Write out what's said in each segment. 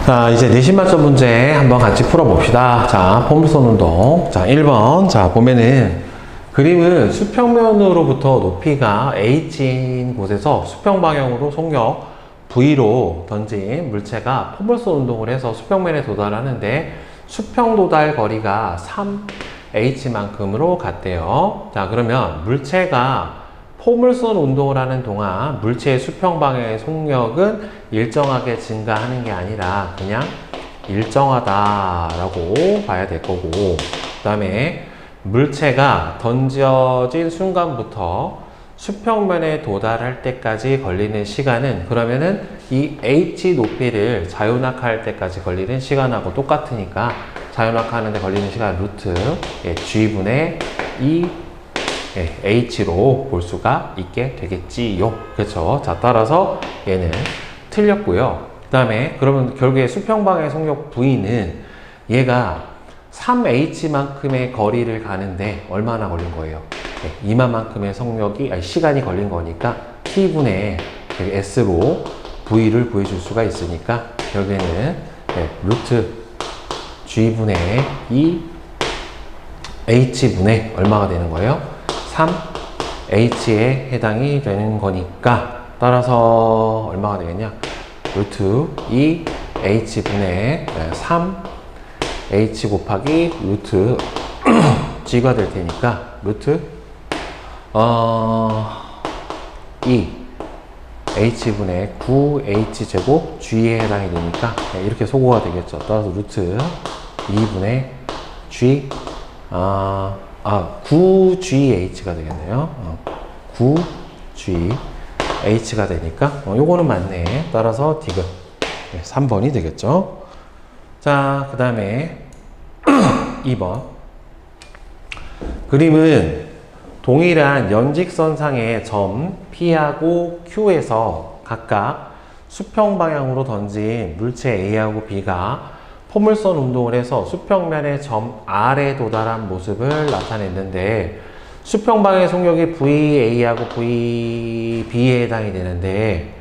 자, 이제 내신 맞점 문제 한번 같이 풀어봅시다. 자, 포물선 운동. 자, 1번. 자, 보면은 그림은 수평면으로부터 높이가 H인 곳에서 수평 방향으로 속력 V로 던진 물체가 포물선 운동을 해서 수평면에 도달하는데 수평 도달 거리가 3H만큼으로 같대요. 자, 그러면 물체가 포물선 운동을 하는 동안 물체의 수평 방향의 속력은 일정하게 증가하는 게 아니라 그냥 일정하다라고 봐야 될 거고, 그 다음에 물체가 던져진 순간부터 수평면에 도달할 때까지 걸리는 시간은, 그러면은 이 H 높이를 자유낙하할 때까지 걸리는 시간하고 똑같으니까 자유낙하하는 데 걸리는 시간 루트 G분의 2 H로 볼 수가 있게 되겠지요. 그렇죠? 자, 따라서 얘는 틀렸고요. 그 다음에 그러면 결국에 수평방향의 속력 V는 얘가 3H만큼의 거리를 가는데 얼마나 걸린 거예요? 이만큼의 시간이 걸린 거니까 T분의 S로 V를 구해줄 수가 있으니까 결국에는 루트 G분의 2 H분의 얼마가 되는 거예요? 3H에 해당이 되는 거니까 따라서 얼마가 되겠냐? 루트 2H분의 3H 곱하기 루트 G가 될 테니까 루트 2H분의 9H제곱 G에 해당이 되니까 이렇게 소거가 되겠죠. 따라서 루트 2분의 G 9GH가 되겠네요. 9GH가 되니까 요거는 맞네. 따라서 디귿 3번이 되겠죠. 자, 그 다음에 2번 그림은 동일한 연직선상의 점 P하고 Q에서 각각 수평 방향으로 던진 물체 A하고 B가 포물선 운동을 해서 수평면의 점 R에 도달한 모습을 나타냈는데 수평 방향의 속력이 VA하고 VB에 해당이 되는데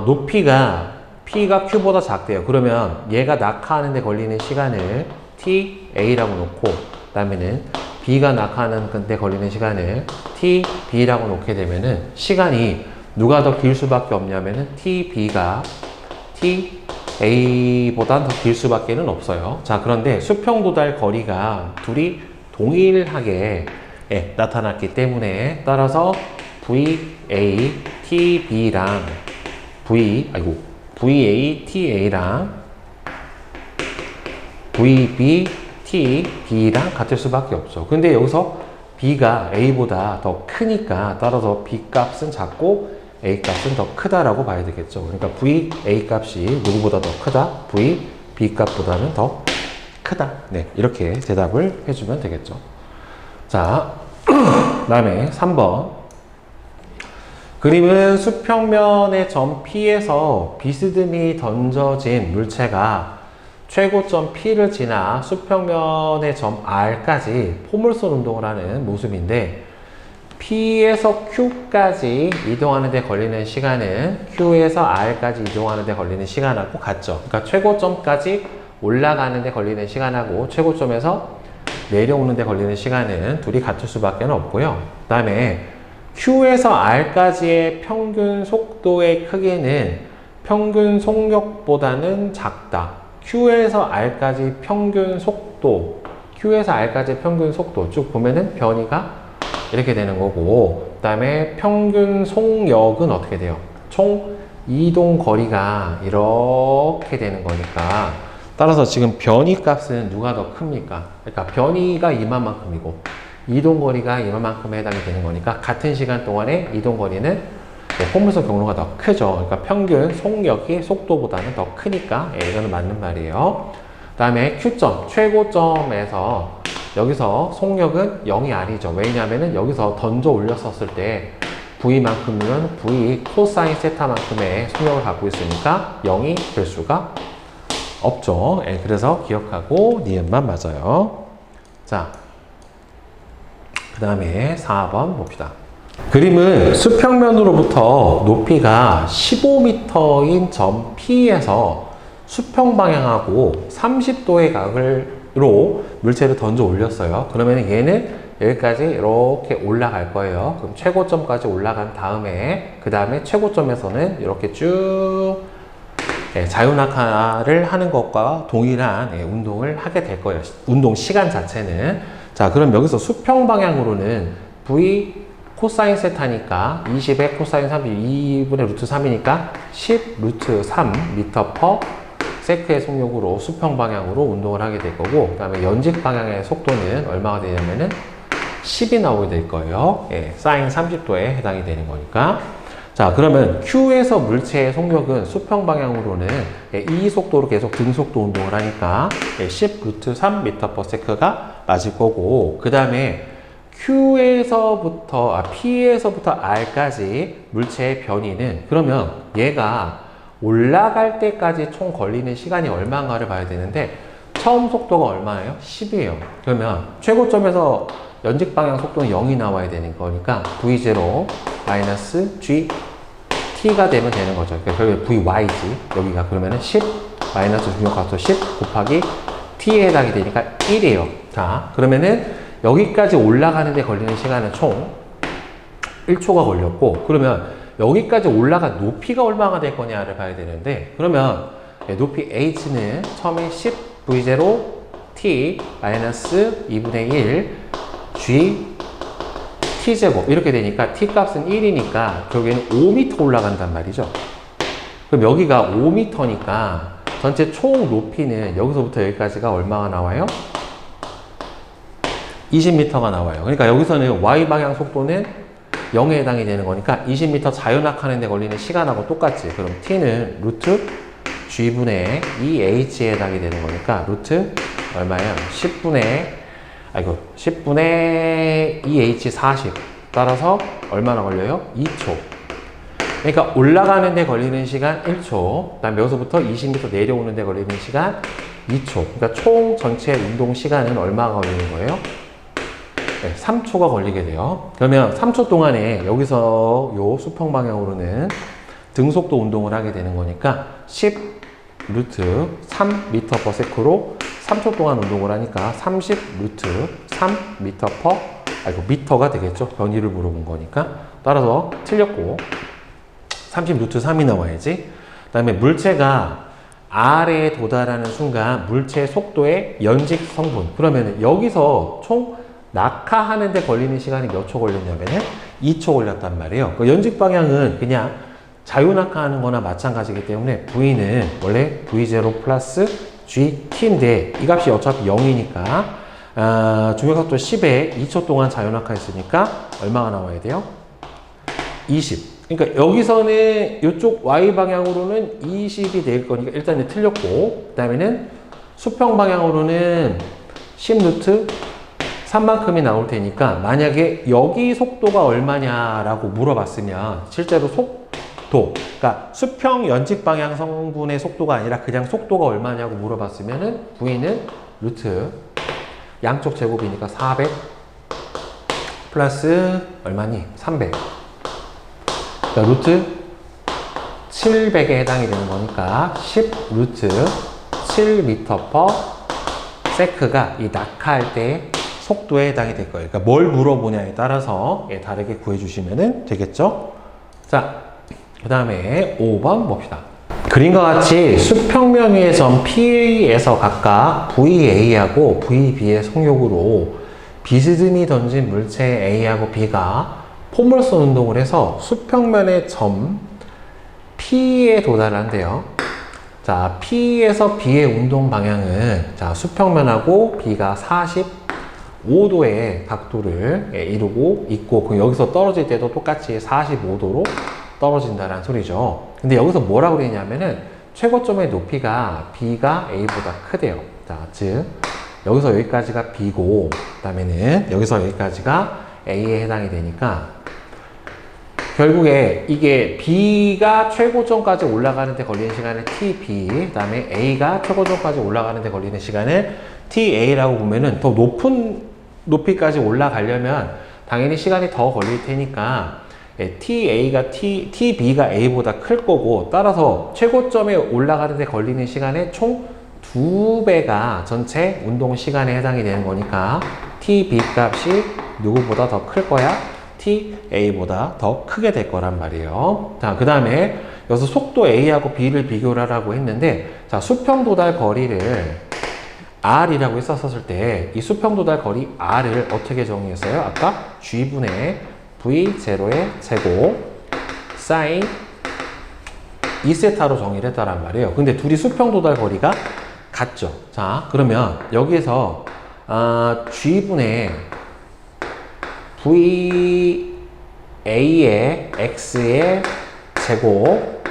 높이가 P가 Q보다 작대요. 그러면 얘가 낙하하는 데 걸리는 시간을 TA라고 놓고 그 다음에는 B가 낙하하는 데 걸리는 시간을 TB라고 놓게 되면은 시간이 누가 더 길 수밖에 없냐면은 TB가 TA보단 더 길 수밖에는 없어요. 자, 그런데 수평 도달 거리가 둘이 동일하게 나타났기 때문에 따라서 VATB랑 VATA랑 VBTB랑 같을 수밖에 없죠. 근데 여기서 B가 A보다 더 크니까 따라서 B 값은 작고 A 값은 더 크다라고 봐야 되겠죠. 그러니까 VA 값이 누구보다 더 크다, VB 값보다는 더 크다. 네, 이렇게 대답을 해주면 되겠죠. 자, 그 다음에 3번 그림은 수평면의 점 P에서 비스듬히 던져진 물체가 최고점 P를 지나 수평면의 점 R까지 포물선 운동을 하는 모습인데 P에서 Q까지 이동하는 데 걸리는 시간은 Q에서 R까지 이동하는 데 걸리는 시간하고 같죠. 그러니까 최고점까지 올라가는 데 걸리는 시간하고 최고점에서 내려오는 데 걸리는 시간은 둘이 같을 수밖에 없고요. 그 다음에 Q에서 R까지의 평균 속도의 크기는 평균 속력보다는 작다. Q에서 R까지 평균 속도, Q에서 R까지 평균 속도 쭉 보면은 변이가 이렇게 되는 거고, 그 다음에 평균 속력은 어떻게 돼요? 총 이동 거리가 이렇게 되는 거니까 따라서 지금 변이 값은 누가 더 큽니까? 그러니까 변이가 이만큼이고 이동 거리가 이만큼에 해당이 되는 거니까 같은 시간 동안에 이동 거리는 포물선 경로가 더 크죠. 그러니까 평균 속력이 속도보다는 더 크니까 이거는 맞는 말이에요. 그 다음에 Q점, 최고점에서 여기서 속력은 0이 아니죠. 왜냐하면 여기서 던져 올렸었을 때 V만큼이면 V 코사인 세타만큼의 속력을 갖고 있으니까 0이 될 수가 없죠. 그래서 기억하고 니은만 맞아요. 자, 그 다음에 4번 봅시다. 그림은 수평면으로부터 높이가 15m인 점 P에서 수평 방향하고 30도의 각으로 물체를 던져 올렸어요. 그러면 얘는 여기까지 이렇게 올라갈 거예요. 그럼 최고점까지 올라간 다음에 그 다음에 최고점에서는 이렇게 쭉 자유낙하를 하는 것과 동일한 운동을 하게 될 거예요. 운동 시간 자체는. 자, 그럼 여기서 수평 방향으로는 V 코사인 세타니까 20의 코사인 32분의 루트 3이니까 10 루트 3 미터 퍼 세크의 속력으로 수평 방향으로 운동을 하게 될 거고, 그 다음에 연직 방향의 속도는 얼마가 되냐면은 10이 나오게 될 거예요. 사인 30도에 해당이 되는 거니까. 자, 그러면 Q에서 물체의 속력은 수평 방향으로는 이 속도로 계속 등속도 운동을 하니까 10 루트 3 미터 퍼 세크가 맞을 거고, 그 다음에 P에서부터 R까지 물체의 변이는, 그러면 얘가 올라갈 때까지 총 걸리는 시간이 얼마인가를 봐야 되는데, 처음 속도가 얼마예요? 10이에요. 그러면 최고점에서 연직 방향 속도는 0이 나와야 되는 거니까 V0 마이너스 G T가 되면 되는 거죠. 그러니까 결국에 VY지. 여기가 그러면은 10 마이너스 중력각도 10 곱하기 T에 해당이 되니까 1이에요. 자, 그러면은 여기까지 올라가는 데 걸리는 시간은 총 1초가 걸렸고, 그러면 여기까지 올라간 높이가 얼마가 될 거냐를 봐야 되는데, 그러면 높이 H는 처음에 10 V0 T 마이너스 2분의 1 G T제곱 이렇게 되니까 T 값은 1이니까 결국에는 5m 올라간단 말이죠. 그럼 여기가 5m니까 전체 총 높이는 여기서부터 여기까지가 얼마가 나와요? 20m가 나와요. 그러니까 여기서는 Y방향 속도는 0에 해당이 되는 거니까 20m 자유낙하는 데 걸리는 시간하고 똑같지. 그럼 T는 루트 G분의 2H에 해당이 되는 거니까 루트 얼마예요? 10분의 2H 40. 따라서 얼마나 걸려요? 2초. 그러니까 올라가는 데 걸리는 시간 1초. 그 다음에 여기서부터 20m 내려오는 데 걸리는 시간 2초. 그러니까 총 전체 운동 시간은 얼마가 걸리는 거예요? 3초가 걸리게 돼요. 그러면 3초 동안에 여기서 요 수평 방향으로는 등속도 운동을 하게 되는 거니까 10 루트 3 미터 퍼 세크로 3초 동안 운동을 하니까 30 루트 3 미터 퍼 미터가 되겠죠. 변이를 물어본 거니까. 따라서 틀렸고 30 루트 3이 나와야지. 그 다음에 물체가 R에 도달하는 순간 물체 속도의 연직 성분. 그러면 여기서 총 낙하하는 데 걸리는 시간이 몇 초 걸렸냐면은 2초 걸렸단 말이에요. 그 연직 방향은 그냥 자유낙하하는 거나 마찬가지이기 때문에 V는 원래 V0 플러스 GT인데 이 값이 어차피 0이니까 중력각도 10에 2초 동안 자유낙하 했으니까 얼마가 나와야 돼요? 20. 그러니까 여기서는 이쪽 Y방향으로는 20이 될 거니까 일단은 틀렸고, 그 다음에는 수평 방향으로는 10 루트 3만큼이 나올 테니까 만약에 여기 속도가 얼마냐라고 물어봤으면 실제로 속도, 그러니까 수평 연직 방향 성분의 속도가 아니라 그냥 속도가 얼마냐고 물어봤으면은 V는 루트 양쪽 제곱이니까 400 플러스 얼마니? 300. 그러니까 루트 700에 해당이 되는 거니까 10 루트 7m 퍼 세크가 이 낙하할 때 속도에 해당이 될 거예요. 그러니까 뭘 물어보냐에 따라서 다르게 구해주시면 되겠죠. 자, 그 다음에 5번 봅시다. 그림과 같이 수평면 위의 점 P에서 각각 VA하고 VB의 속력으로 비스듬히 던진 물체 A하고 B가 포물선 운동을 해서 수평면의 점 P에 도달한대요. 자, P에서 B의 운동 방향은 자, 수평면하고 B가 45도의 각도를 이루고 있고, 그럼 여기서 떨어질 때도 똑같이 45도로 떨어진다는 소리죠. 근데 여기서 뭐라고 그러냐면은 최고점의 높이가 B가 A보다 크대요. 자, 즉 여기서 여기까지가 B고, 그 다음에는 여기서 여기까지가 A에 해당이 되니까 결국에 이게 B가 최고점까지 올라가는 데 걸리는 시간은 TB, 그 다음에 A가 최고점까지 올라가는 데 걸리는 시간을 TA라고 보면은 더 높은 높이까지 올라가려면 당연히 시간이 더 걸릴 테니까 TB가 A보다 클 거고, 따라서 최고점에 올라가는 데 걸리는 시간의 총 2배가 전체 운동 시간에 해당이 되는 거니까 TB 값이 누구보다 더 클 거야? TA보다 더 크게 될 거란 말이에요. 자, 그 다음에 여기서 속도 A하고 B를 비교를 하라고 했는데, 자, 수평 도달 거리를 R이라고 했었을 때, 이 수평 도달 거리 R을 어떻게 정의했어요? 아까 G분의 V0의 제곱 사인 2세타로 정의를 했다란 말이에요. 근데 둘이 수평 도달 거리가 같죠. 자, 그러면 여기에서 G분의 VA의 X의 제곱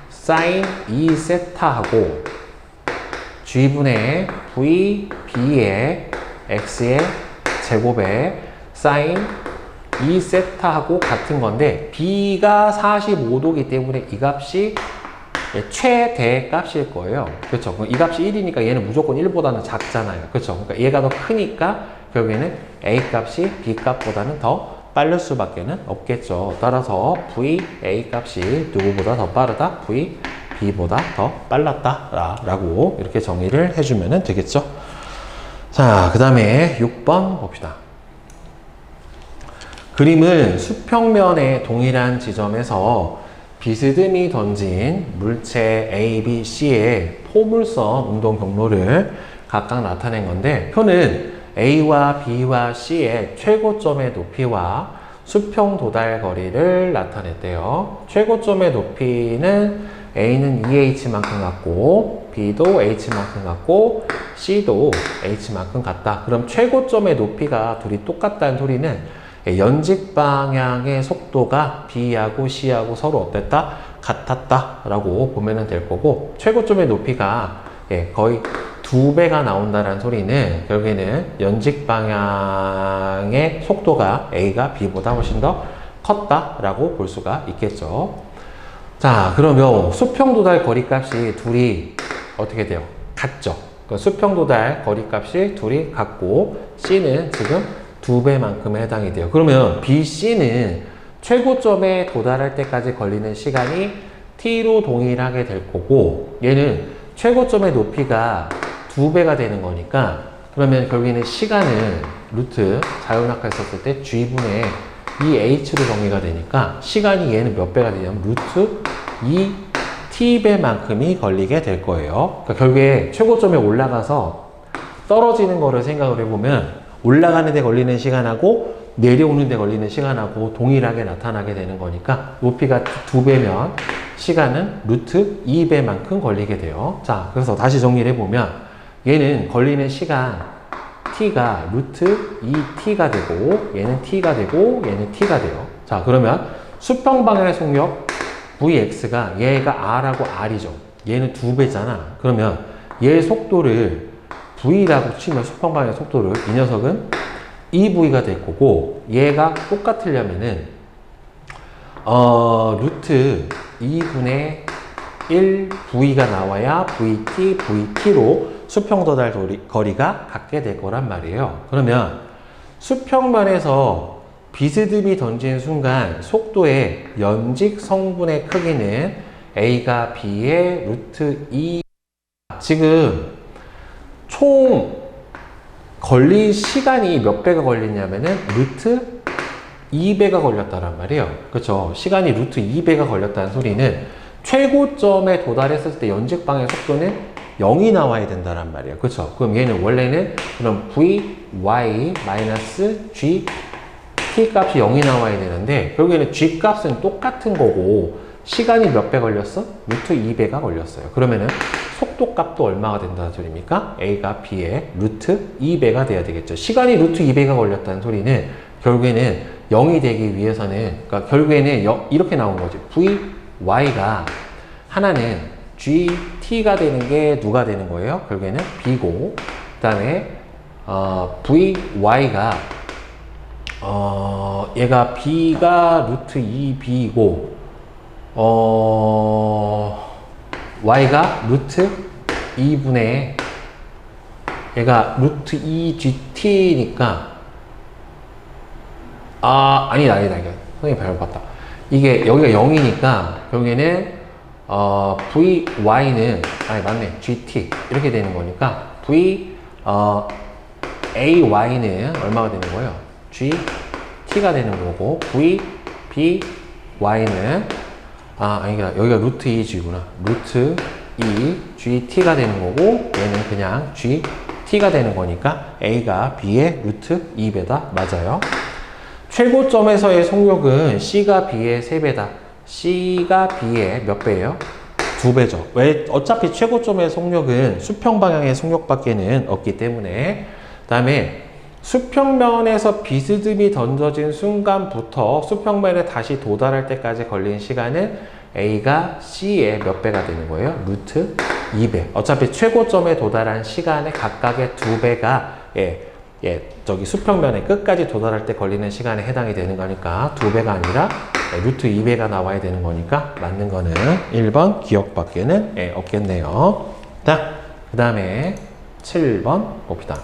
사인 2세타하고 G분의 VB의 X의 제곱에 사인 2세타하고 같은 건데, B가 45도이기 때문에 이 값이 최대 값일 거예요. 그렇죠? 이 값이 1이니까 얘는 무조건 1보다는 작잖아요. 그렇죠? 그러니까 얘가 더 크니까 결국에는 A 값이 B 값보다는 더 빠를 수밖에 없겠죠. 따라서 VA 값이 누구보다 더 빠르다? VB보다 더 빨랐다 라고 이렇게 정의를 해주면 되겠죠. 자, 그 다음에 6번 봅시다. 그림은 수평면의 동일한 지점에서 비스듬히 던진 물체 A, B, C의 포물선 운동 경로를 각각 나타낸 건데, 표는 A와 B와 C의 최고점의 높이와 수평 도달 거리를 나타냈대요. 최고점의 높이는 A는 2H만큼 같고, B도 H만큼 같고, C도 H만큼 같다. 그럼 최고점의 높이가 둘이 똑같다는 소리는 연직 방향의 속도가 B하고 C하고 서로 어땠다? 같았다 라고 보면 될 거고, 최고점의 높이가 거의 2배가 나온다는 소리는 결국에는 연직 방향의 속도가 A가 B보다 훨씬 더 컸다 라고 볼 수가 있겠죠. 자, 그러면 수평 도달 거리 값이 둘이 어떻게 돼요? 같죠. 수평 도달 거리 값이 둘이 같고, C는 지금 2배만큼에 해당이 돼요. 그러면 BC는 최고점에 도달할 때까지 걸리는 시간이 T로 동일하게 될 거고, 얘는 최고점의 높이가 2배가 되는 거니까, 그러면 결국에는 시간은 루트 자연낙하했었을 때 G분의 2H로 정의가 되니까 시간이 얘는 몇 배가 되냐면 루트 2T배만큼이 걸리게 될 거예요. 그러니까 결국에 최고점에 올라가서 떨어지는 거를 생각을 해보면 올라가는 데 걸리는 시간하고 내려오는 데 걸리는 시간하고 동일하게 나타나게 되는 거니까 높이가 2배면 시간은 루트 2배만큼 걸리게 돼요. 자, 그래서 다시 정리를 해보면 얘는 걸리는 시간 t가 루트 2t가 되고, 얘는 t가 되고, 얘는 t가 돼요. 자, 그러면 수평 방향의 속력 vx가 얘가 r하고 r이죠. 얘는 2배잖아. 그러면 얘의 속도를 v라고 치면 수평 방향의 속도를, 이 녀석은 2v가 될 거고, 얘가 똑같으려면은 루트 2분의 1v가 나와야 vt로 수평 도달 거리가 같게 될 거란 말이에요. 그러면 수평면에서 비스듬히 던진 순간 속도의 연직 성분의 크기는 A가 B의 루트 2. 지금 총 걸린 시간이 몇 배가 걸리냐면은 루트 2배가 걸렸다란 말이에요. 그렇죠? 시간이 루트 2배가 걸렸다는 소리는 최고점에 도달했을 때 연직 방향 속도는 0이 나와야 된다는 말이에요. 그렇죠? 그럼 얘는 원래는 그럼 vy g t 값이 0이 나와야 되는데, 결국에는 g 값은 똑같은 거고 시간이 몇 배 걸렸어? 루트 2배가 걸렸어요. 그러면은 속도 값도 얼마가 된다는 소리입니까? A가 B의 루트 2배가 돼야 되겠죠. 시간이 루트 2배가 걸렸다는 소리는 결국에는 0이 되기 위해서는, 그러니까 결국에는 이렇게 나온 거죠. vy가 하나는 GT가 되는 게 누가 되는 거예요? 결국에는 B고, 그 다음에 VY가 얘가 B가 루트 2B고 Y가 루트 2분의 얘가 루트 2GT니까 아니다. 선생님 잘못 봤다. 이게 여기가 0이니까 여기는 vy는 아니 맞네 gt 이렇게 되는 거니까 ay는 얼마가 되는 거예요? gt가 되는 거고 by는 아니가 여기가 루트 2g구나. 루트 2 gt,가 되는 거고 얘는 그냥 gt가 되는 거니까 a가 b의 루트 2배다. 맞아요. 최고점에서의 속력은 c가 b의 3배다. c가 b의 몇 배예요? 2배죠. 왜? 어차피 최고점의 속력은 수평 방향의 속력밖에는 없기 때문에. 그 다음에 수평면에서 비스듬히 던져진 순간부터 수평면에 다시 도달할 때까지 걸린 시간은 A가 C의 몇 배가 되는 거예요? 루트 2배. 어차피 최고점에 도달한 시간의 각각의 2배가 저기 수평면에 끝까지 도달할 때 걸리는 시간에 해당이 되는 거니까 2배가 아니라 루트 2배가 나와야 되는 거니까 맞는 거는 1번 기억밖에는 없겠네요. 자, 그 다음에 7번 봅시다.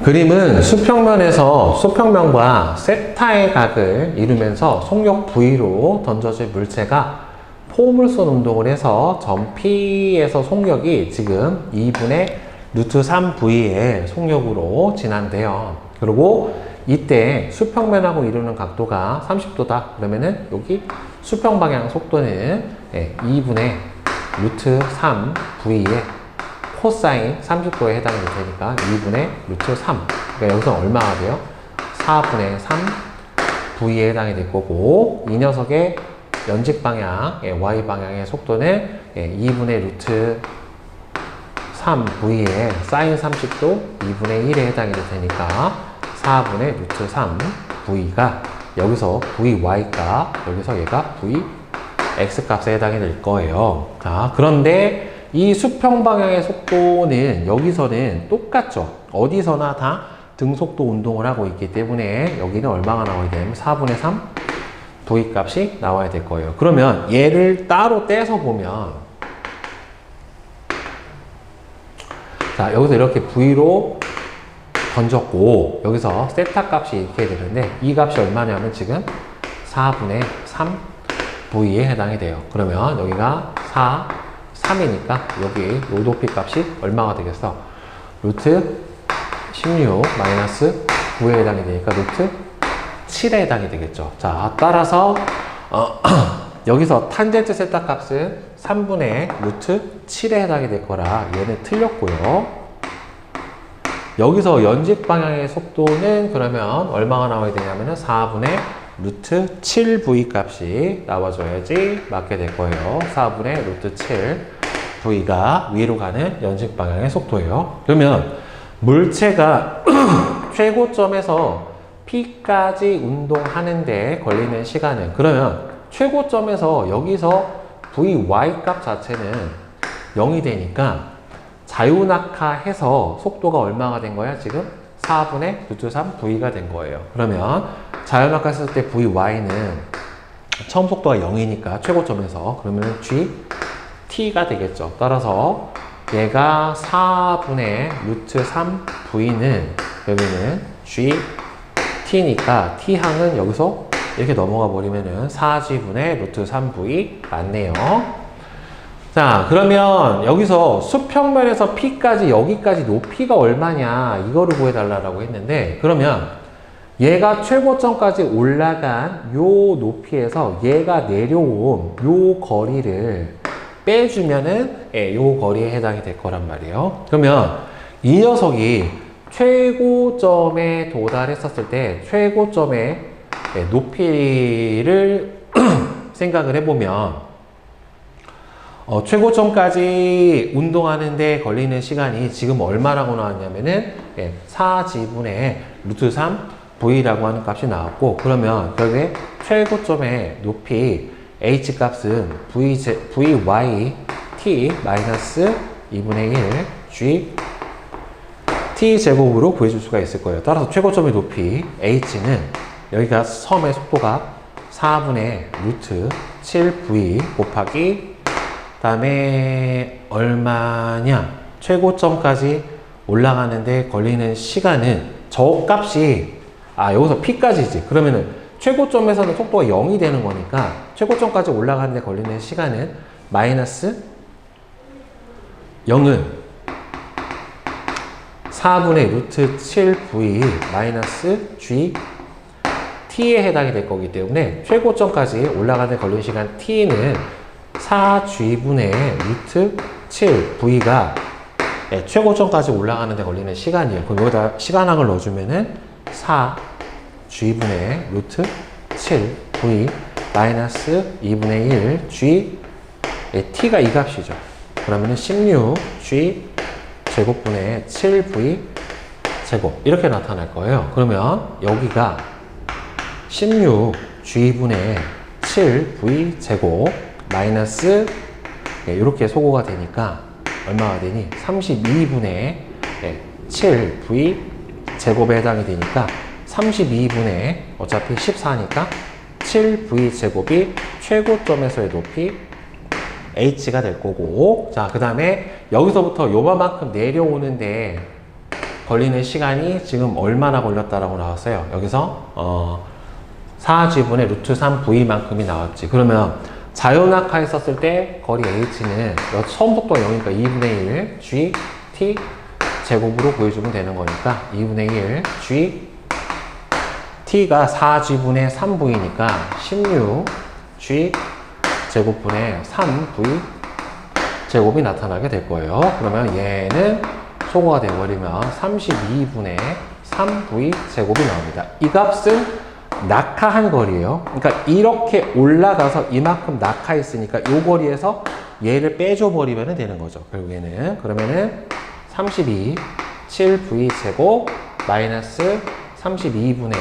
그림은 수평면에서 수평면과 세타의 각을 이루면서 속력 V로 던져질 물체가 포물선 운동을 해서 점 P에서 속력이 지금 2분의 루트 3V의 속력으로 진한대요. 그리고 이때 수평면하고 이루는 각도가 30도다. 그러면은 여기 수평 방향 속도는 2분의 루트 3V의 코사인 30도에 해당이 될 테니까 2분의 루트 3. 그러니까 여기서 얼마가 돼요? 4분의 3 V에 해당이 될 거고, 이 녀석의 연직 방향, Y 방향의 속도는 2분의 루트 3 V의 사인 30도 2분의 1에 해당이 될 테니까 4분의 루트 3 V가 여기서 VY 값, 여기서 얘가 VX 값에 해당이 될 거예요. 자, 그런데 이 수평 방향의 속도는 여기서는 똑같죠. 어디서나 다 등속도 운동을 하고 있기 때문에 여기는 얼마가 나와야 되냐면 4분의 3 V 값이 나와야 될 거예요. 그러면 얘를 따로 떼서 보면, 자, 여기서 이렇게 V로 던졌고 여기서 세타 값이 이렇게 되는데 이 값이 얼마냐면 지금 4분의 3 V에 해당이 돼요. 그러면 여기가 3이니까 여기 요 높이 값이 얼마가 되겠어? 루트 16 마이너스 9에 해당이 되니까 루트 7에 해당이 되겠죠. 자, 따라서 여기서 탄젠트 세타 값은 3분의 루트 7에 해당이 될 거라 얘는 틀렸고요. 여기서 연직 방향의 속도는 그러면 얼마가 나와야 되냐면은 4분의 루트 7V 값이 나와줘야지 맞게 될 거예요. 4분의 루트 7 V가 위로 가는 연직 방향의 속도예요. 그러면 물체가 최고점에서 P까지 운동하는데 걸리는 시간은, 그러면 최고점에서 여기서 VY 값 자체는 0이 되니까 자유낙하해서 속도가 얼마가 된 거야? 지금 4분의 루트 3 V가 된 거예요. 그러면 자유낙하 했을 때 VY는 처음 속도가 0이니까 최고점에서 그러면 GT가 되겠죠. 따라서 얘가 4분의 루트 3 V는 여기는 GT니까 T항은 여기서 이렇게 넘어가 버리면은 4G분의 루트 3V 맞네요. 자, 그러면 여기서 수평면에서 P까지 여기까지 높이가 얼마냐 이거를 구해달라고 했는데, 그러면 얘가 최고점까지 올라간 요 높이에서 얘가 내려온 요 거리를 빼주면은 요 거리에 해당이 될 거란 말이에요. 그러면 이 녀석이 최고점에 도달했었을 때 최고점의 높이를 생각을 해보면 최고점까지 운동하는데 걸리는 시간이 지금 얼마라고 나왔냐면은 4G분의 루트 3 V라고 하는 값이 나왔고, 그러면 결국에 최고점의 높이 H 값은 VY T 마이너스 2분의 1 G T 제곱으로 구해줄 수가 있을 거예요. 따라서 최고점의 높이 H는 여기가 섬의 속도가 4분의 루트 7V 곱하기 다음에 얼마냐? 최고점까지 올라가는데 걸리는 시간은 저 값이 여기서 P까지지. 그러면은 최고점에서는 속도가 0이 되는 거니까 최고점까지 올라가는 데 걸리는 시간은 마이너스 0은 4분의 루트 7v 마이너스 g t에 해당이 될 거기 때문에 최고점까지 올라가는 데 걸리는 시간 t는 4g분의 루트 7v가 최고점까지 올라가는 데 걸리는 시간이에요. 그럼 여기다 시간항을 넣어주면은 4g분의 루트 7v 마이너스 2분의 1 g t가 이 값이죠. 그러면은 16g 제곱분의 7v 제곱 이렇게 나타날 거예요. 그러면 여기가 16g분의 7v 제곱 마이너스 이렇게 소거가 되니까 얼마가 되니? 32분의 7v 제곱에 해당이 되니까 32분의 어차피 14니까 7v 제곱이 최고점에서의 높이 h가 될 거고, 자, 그 다음에 여기서부터 요만큼 내려오는데 걸리는 시간이 지금 얼마나 걸렸다라고 나왔어요. 여기서 4g분의 루트 3v만큼이 나왔지. 그러면 자연낙하 했었을 때 거리 h는 처음 속도가 0이니까 2분의 1 g t 제곱으로 구해주면 되는 거니까 2분의 1 g t가 4g분의 3v니까 16g 제곱분의 3v 제곱이 나타나게 될 거예요. 그러면 얘는 소거가 되어버리면 32분의 3v 제곱이 나옵니다. 이 값은 낙하한 거리예요. 그러니까 이렇게 올라가서 이만큼 낙하했으니까 이 거리에서 얘를 빼줘 버리면 되는 거죠. 결국에는 그러면은 32 7v 제곱 마이너스 32분의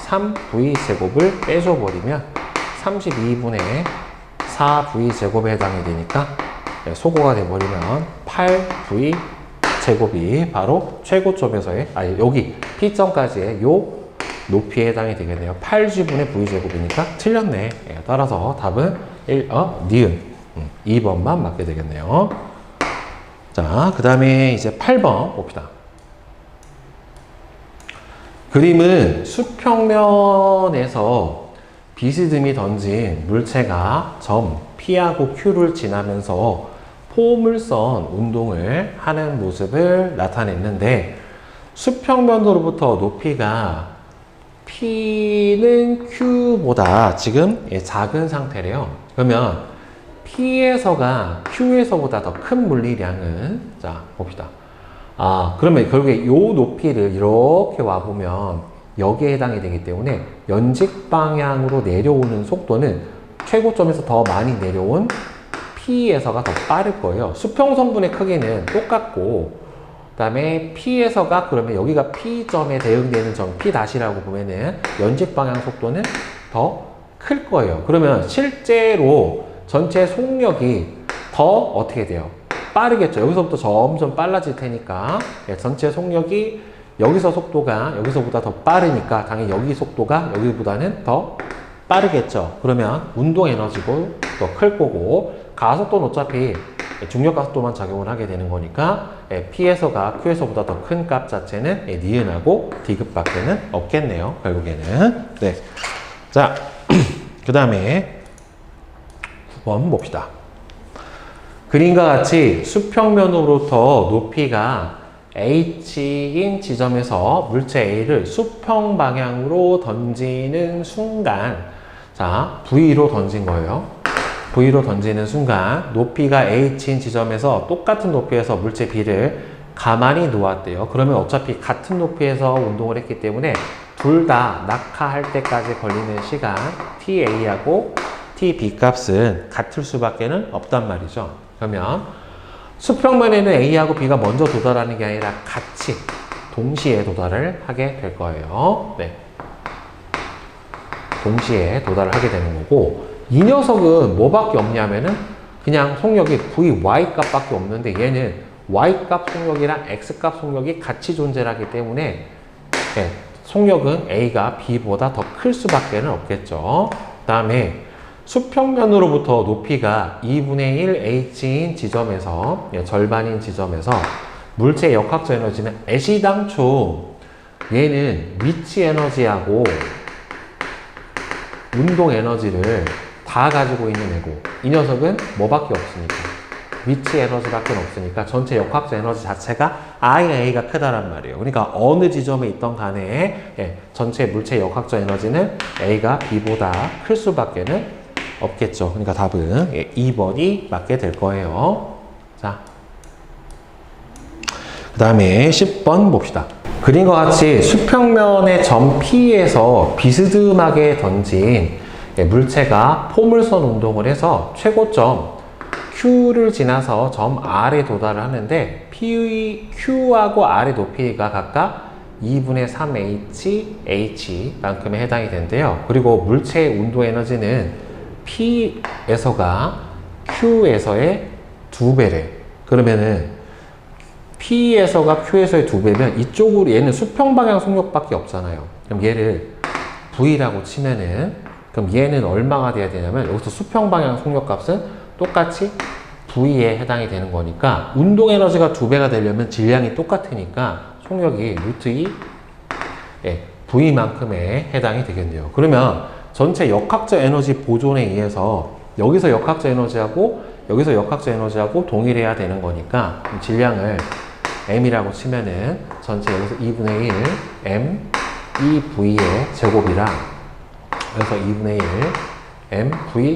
3v 제곱을 빼줘 버리면 32분의 4v 제곱에 해당이 되니까 소거가 돼버리면 8v 제곱이 바로 최고점에서의 여기 P점까지의 요 높이에 해당이 되겠네요. 8g분의 v 제곱이니까 틀렸네. 따라서 답은 니은 2번만 맞게 되겠네요. 자, 그 다음에 이제 8번 봅시다. 그림은 수평면에서 비스듬히 던진 물체가 점 P하고 Q를 지나면서 포물선 운동을 하는 모습을 나타냈는데, 수평면으로부터 높이가 P는 Q보다 지금 작은 상태래요. 그러면 P에서가 Q에서보다 더 큰 물리량은, 자, 봅시다. 그러면 결국에 요 높이를 이렇게 와보면 여기에 해당이 되기 때문에 연직 방향으로 내려오는 속도는 최고점에서 더 많이 내려온 P에서가 더 빠를 거예요. 수평성분의 크기는 똑같고, 그 다음에 P에서가 그러면 여기가 P점에 대응되는 점 P-라고 보면은 연직 방향 속도는 더 클 거예요. 그러면 실제로 전체 속력이 더 어떻게 돼요? 빠르겠죠. 여기서부터 점점 빨라질 테니까 전체 속력이 여기서 속도가 여기서보다 더 빠르니까 당연히 여기 속도가 여기보다는 더 빠르겠죠. 그러면 운동 에너지도 더 클 거고, 가속도는 어차피 중력 가속도만 작용을 하게 되는 거니까 P에서가 Q에서보다 더 큰 값 자체는 니은하고 D급밖에는 없겠네요. 결국에는. 네. 자, 그 다음에 9번 봅시다. 그림과 같이 수평면으로부터 높이가 H인 지점에서 물체 A를 수평 방향으로 던지는 순간, 자, V로 던진 거예요. V로 던지는 순간 높이가 H인 지점에서 똑같은 높이에서 물체 B를 가만히 놓았대요. 그러면 어차피 같은 높이에서 운동을 했기 때문에 둘 다 낙하할 때까지 걸리는 시간 TA하고 TB 값은 같을 수밖에 없단 말이죠. 그러면 수평면에는 A하고 B가 먼저 도달하는 게 아니라 같이 동시에 도달을 하게 될 거예요. 네. 동시에 도달을 하게 되는 거고, 이 녀석은 뭐밖에 없냐면은 그냥 속력이 VY 값밖에 없는데 얘는 Y 값 속력이랑 X 값 속력이 같이 존재하기 때문에 네, 속력은 A가 B보다 더 클 수밖에 없겠죠. 그 다음에 수평면으로부터 높이가 2분의 1 H인 지점에서, 절반인 지점에서 물체의 역학적 에너지는 애시당초 얘는 위치 에너지하고 운동 에너지를 다 가지고 있는 애고, 이 녀석은 뭐밖에 없으니까, 위치 에너지밖에 없으니까 전체 역학적 에너지 자체가 A가 크다란 말이에요. 그러니까 어느 지점에 있던 간에 전체 물체 역학적 에너지는 A가 B보다 클 수밖에는 없겠죠. 그러니까 답은 2번이 맞게 될 거예요. 자, 그 다음에 10번 봅시다. 그림과 같이 수평면의 점 P에서 비스듬하게 던진 물체가 포물선 운동을 해서 최고점 Q를 지나서 점 R에 도달을 하는데 Q하고 R의 높이가 각각 2분의 3h, h만큼에 해당이 된대요. 그리고 물체의 운동 에너지는 P에서가 Q에서의 2배래. 그러면은 P에서가 Q에서의 2배면 이쪽으로 얘는 수평 방향 속력밖에 없잖아요. 그럼 얘를 V라고 치면은 그럼 얘는 얼마가 돼야 되냐면 여기서 수평 방향 속력 값은 똑같이 V에 해당이 되는 거니까 운동 에너지가 2배가 되려면 질량이 똑같으니까 속력이 루트 2 V만큼에 해당이 되겠네요. 그러면 전체 역학적 에너지 보존에 의해서 여기서 역학적 에너지하고 여기서 역학적 에너지하고 동일해야 되는 거니까 질량을 M이라고 치면은 전체 여기서 2분의 1 M 2V의 제곱이랑 여기서 2분의 1 MV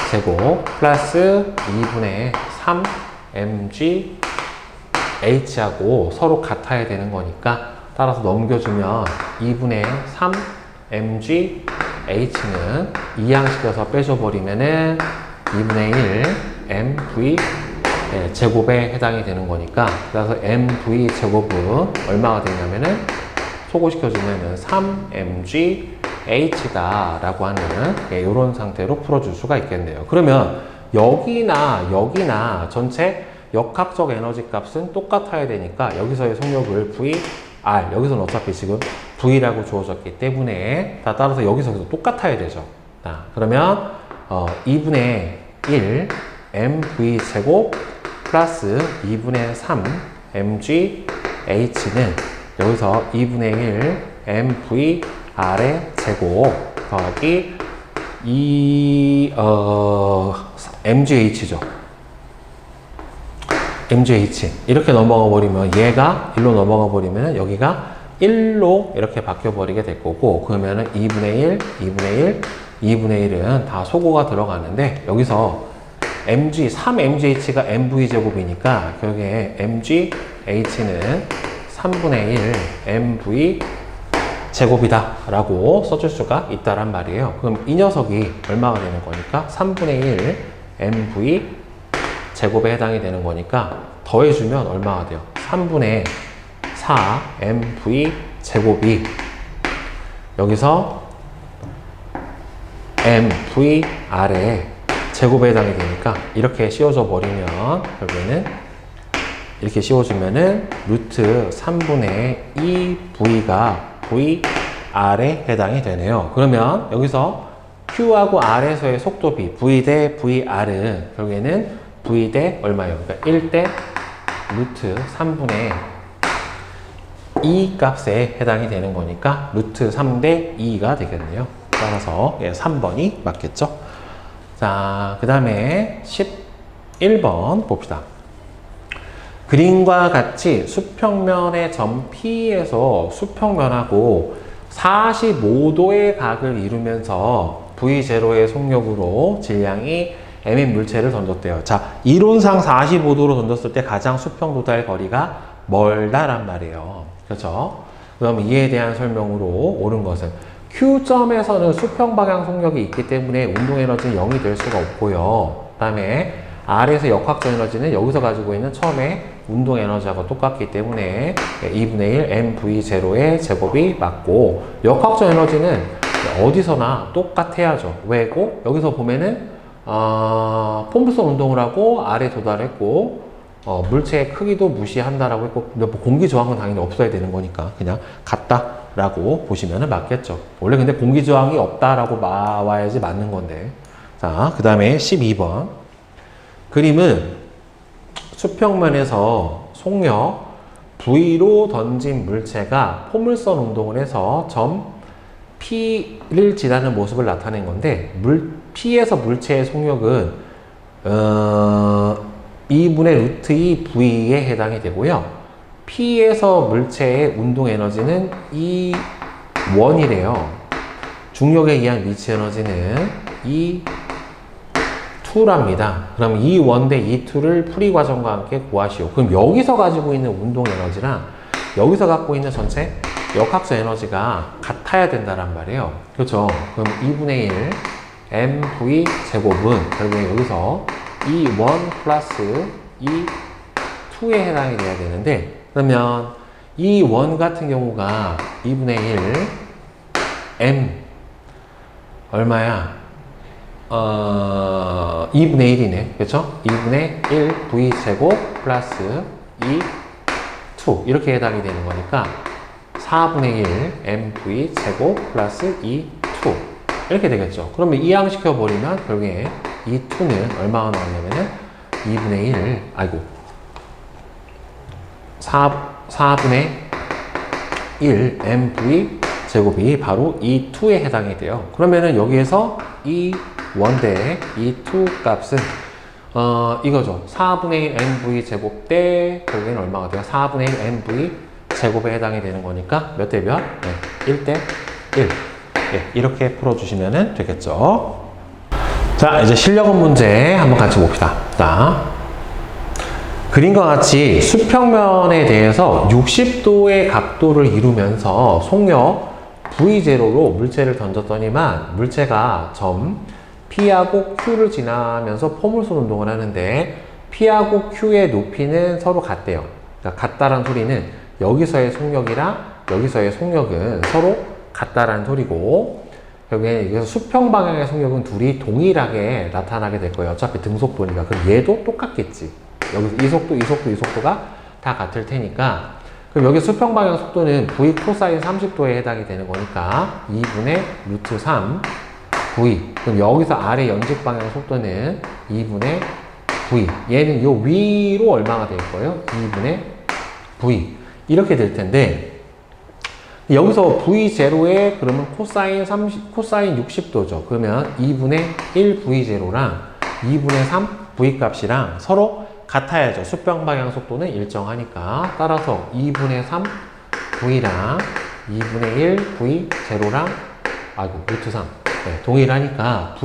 제곱 플러스 2분의 3 mg h하고 서로 같아야 되는 거니까 따라서 넘겨주면 2분의 3 mg h는 이항시켜서 빼줘버리면은 2분의 1 mv 제곱에 해당이 되는 거니까 따라서 mv 제곱은 얼마가 되냐면은 소거시켜주면은 3mg h다 라고 하는 이런 상태로 풀어줄 수가 있겠네요. 그러면 여기나 전체 역학적 에너지 값은 똑같아야 되니까 여기서의 속력을 VR, 여기서는 어차피 지금 V라고 주어졌기 때문에 다 따라서 여기서 똑같아야 되죠. 그러면 2분의 1 mv 제곱 플러스 2분의 3 mg h는 여기서 2분의 1 mv R의 제곱 더하기 MGH죠. MGH 이렇게 넘어가 버리면 얘가 1로 넘어가 버리면 여기가 1로 이렇게 바뀌어 버리게 될 거고 그러면은 2분의 1, 2분의 1, 2분의 1은 다 소고가 들어가는데 여기서 MG, 3MGH가 MV 제곱이니까 결국에 MGH는 3분의 1 MV 제곱이다 라고 써줄 수가 있다란 말이에요. 그럼 이 녀석이 얼마가 되는 거니까 3분의 1 mv 제곱에 해당이 되는 거니까 더해주면 얼마가 돼요? 3분의 4 mv 제곱이 여기서 mv r에 제곱에 해당이 되니까 이렇게 씌워져 버리면 결국에는 이렇게 씌워주면은 루트 3분의 2v가 VR에 해당이 되네요. 그러면 여기서 Q하고 R에서의 속도비 V 대 VR은 결국에는 V 대 얼마예요? 그러니까 1대 루트 3분의 2 값에 해당이 되는 거니까 루트 3대 2가 되겠네요. 따라서 3번이 맞겠죠? 자, 그 다음에 11번 봅시다. 그림과 같이 수평면의 점 P에서 수평면하고 45도의 각을 이루면서 V0의 속력으로 질량이 M인 물체를 던졌대요. 자, 이론상 45도로 던졌을 때 가장 수평 도달 거리가 멀다란 말이에요. 그렇죠? 그럼 이에 대한 설명으로 옳은 것은 Q점에서는 수평 방향 속력이 있기 때문에 운동 에너지는 0이 될 수가 없고요. 그 다음에 R에서 역학적 에너지는 여기서 가지고 있는 처음에 운동 에너지하고 똑같기 때문에 2분의 1 mv0의 제곱이 맞고 역학적 에너지는 어디서나 똑같아야죠. 왜고? 여기서 보면은 폼플선 운동을 하고 R에 도달했고 물체의 크기도 무시한다라고 했고 뭐 공기 저항은 당연히 없어야 되는 거니까 그냥 같다라고 보시면 맞겠죠. 원래 근데 공기 저항이 없다라고 나와야지 맞는 건데. 자, 그 다음에 12번 그림은 수평면에서 속력 V로 던진 물체가 포물선 운동을 해서 점 P를 지나는 모습을 나타낸 건데 P에서 물체의 속력은 2분의 루트 2 V에 해당이 되고요. P에서 물체의 운동 에너지는 E1이래요. 중력에 의한 위치 에너지는 E2랍니다. 그럼 E1 대 E2를 풀이 과정과 함께 구하시오. 그럼 여기서 가지고 있는 운동 에너지랑 여기서 갖고 있는 전체 역학적 에너지가 같아야 된다란 말이에요. 그렇죠? 그럼 2분의 1 mv 제곱은 결국에 여기서 E1 플러스 E2에 해당이 돼야 되는데, 그러면 E1 같은 경우가 2분의 1 m 얼마야? 2분의 1이네. 그렇죠? 2분의 1 v 제곱 플러스 E2 이렇게 해당이 되는 거니까 4분의 1 mv 제곱 플러스 E2 이렇게 되겠죠. 그러면 이항시켜 버리면 결국에 E2는 얼마가 나오냐면은 2분의 1 4분의 1 mv 제곱이 바로 E2에 해당이 돼요. 그러면은 여기에서 E1 대 E2 값은 이거죠. 4분의 1 mv 제곱 대 결국에는 얼마가 돼요? 4분의 1 mv 제곱에 해당이 되는 거니까 몇 대 몇? 네, 1대 1. 네, 이렇게 풀어주시면 되겠죠. 자, 이제 실력은 문제 한번 같이 봅시다. 자, 그림과 같이 수평면에 대해서 60도의 각도를 이루면서 속력 V0로 물체를 던졌더니만 물체가 점 P하고 Q를 지나면서 포물선 운동을 하는데 P하고 Q의 높이는 서로 같대요. 그러니까 같다란 소리는 여기서의 속력이랑 여기서의 속력은 서로 같다라는 소리고, 결국에 여기서 수평 방향의 속력은 둘이 동일하게 나타나게 될 거예요. 어차피 등속도니까. 그럼 얘도 똑같겠지. 여기서 이 속도, 이 속도, 이 속도가 다 같을 테니까. 그럼 여기 수평 방향 속도는 V 코사인 30도에 해당이 되는 거니까 2분의 루트 3 V. 그럼 여기서 아래 연직 방향 속도는 2분의 V. 얘는 요 위로 얼마가 될 거예요? 2분의 V. 이렇게 될 텐데, 여기서 V0에 그러면 코사인 60도죠. 그러면 2분의 1 V0랑 2분의 3 V 값이랑 서로 같아야죠. 수평 방향 속도는 일정하니까. 따라서 2분의 3 V랑 2분의 1 V0랑 루트 3. 네, 동일하니까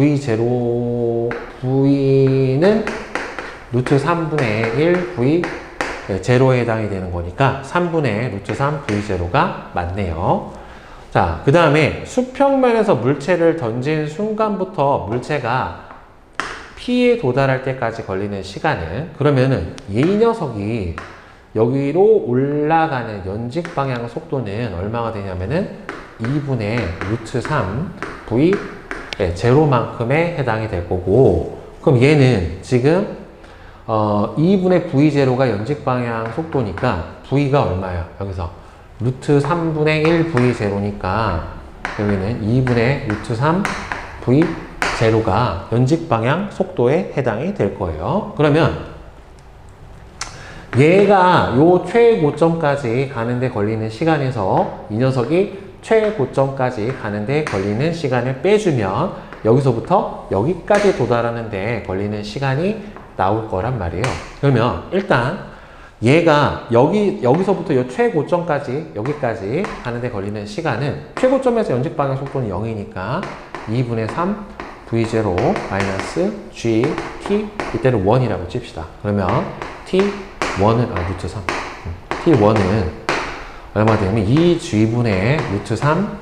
V는 루트 3분의 1 V 제로에 해당이 되는 거니까 3분의 루트 3 V0가 맞네요. 자, 그 다음에 수평면에서 물체를 던진 순간부터 물체가 P에 도달할 때까지 걸리는 시간은, 그러면은 이 녀석이 여기로 올라가는 연직 방향 속도는 얼마가 되냐면은 2분의 루트 3 V 제로만큼에 해당이 될 거고, 그럼 얘는 지금 2분의 V0가 연직 방향 속도니까 V가 얼마야? 여기서 루트 3분의 1 V0니까 여기는 2분의 루트 3 V0가 연직 방향 속도에 해당이 될 거예요. 그러면 얘가 요 최고점까지 가는데 걸리는 시간에서 이 녀석이 최고점까지 가는데 걸리는 시간을 빼주면 여기서부터 여기까지 도달하는데 걸리는 시간이 나올 거란 말이에요. 그러면 일단 얘가 여기서부터 이 최고점까지 여기까지 가는데 걸리는 시간은, 최고점에서 연직 방향 속도는 0이니까 2분의 3 V0 마이너스 G T, 이때는 1이라고 칩시다. 그러면 T1은 루트 3 T1은 얼마 되냐면 2G분의 루트 3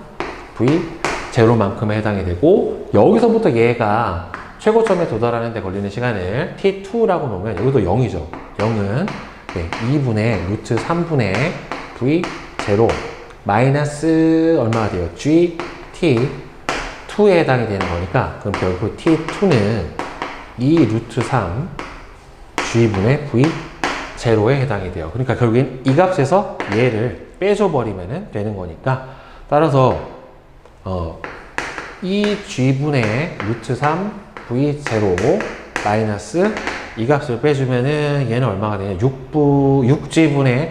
V0만큼에 해당이 되고, 여기서부터 얘가 최고점에 도달하는 데 걸리는 시간을 T2라고 놓으면 여기도 0이죠. 0은 2분의 루트 3분의 V0 마이너스 얼마가 돼요? GT2에 해당이 되는 거니까, 그럼 결국 T2는 2 루트 3 G분의 V0에 해당이 돼요. 그러니까 결국엔 이 값에서 얘를 빼줘버리면 되는 거니까, 따라서 2G분의 루트 3 V0 마이너스 이 값을 빼주면은 얘는 얼마가 되냐? 6G분의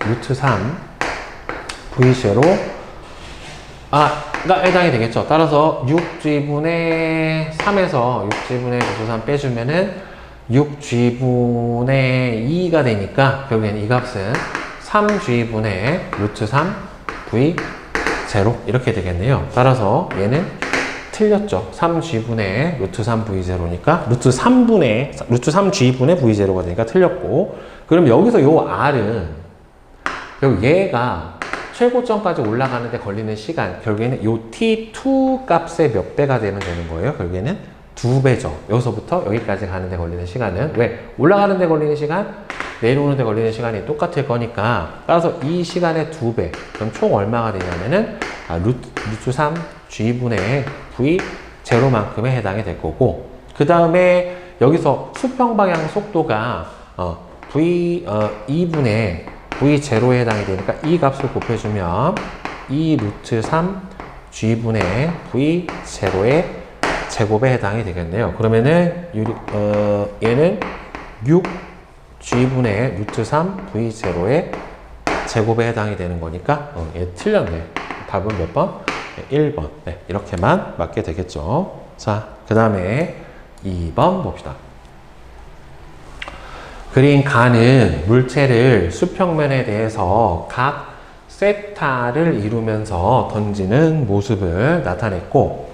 루트 3 V0 가 해당이 되겠죠. 따라서 6G분의 3에서 6G분의 루트 3 빼주면은 6G분의 2가 되니까 결국엔 이 값은 3G분의 루트 3 V0 이렇게 되겠네요. 따라서 얘는 틀렸죠. 3G분의 루트 3 V0니까 루트 3G분의 V0가 되니까 틀렸고, 그럼 여기서 요 R은 결국 얘가 최고점까지 올라가는데 걸리는 시간, 결국에는 요 T2 값의 몇 배가 되는 거예요. 결국에는 2배죠. 여기서부터 여기까지 가는데 걸리는 시간은, 왜? 올라가는데 걸리는 시간, 내려오는데 걸리는 시간이 똑같을 거니까, 따라서 이 시간의 2배. 그럼 총 얼마가 되냐면은 루트 3 G분의 V0만큼에 해당이 될 거고, 그 다음에 여기서 수평 방향 속도가 2분의 V0에 해당이 되니까 이 값을 곱해주면 2 루트 3 G분의 V0의 제곱에 해당이 되겠네요. 그러면은 얘는 6 G분의 루트 3 V0의 제곱에 해당이 되는 거니까 얘 틀렸네. 답은 몇 번? 1번. 네, 이렇게만 맞게 되겠죠. 자, 그 다음에 2번 봅시다. 그린 가는 물체를 수평면에 대해서 각 세타를 이루면서 던지는 모습을 나타냈고,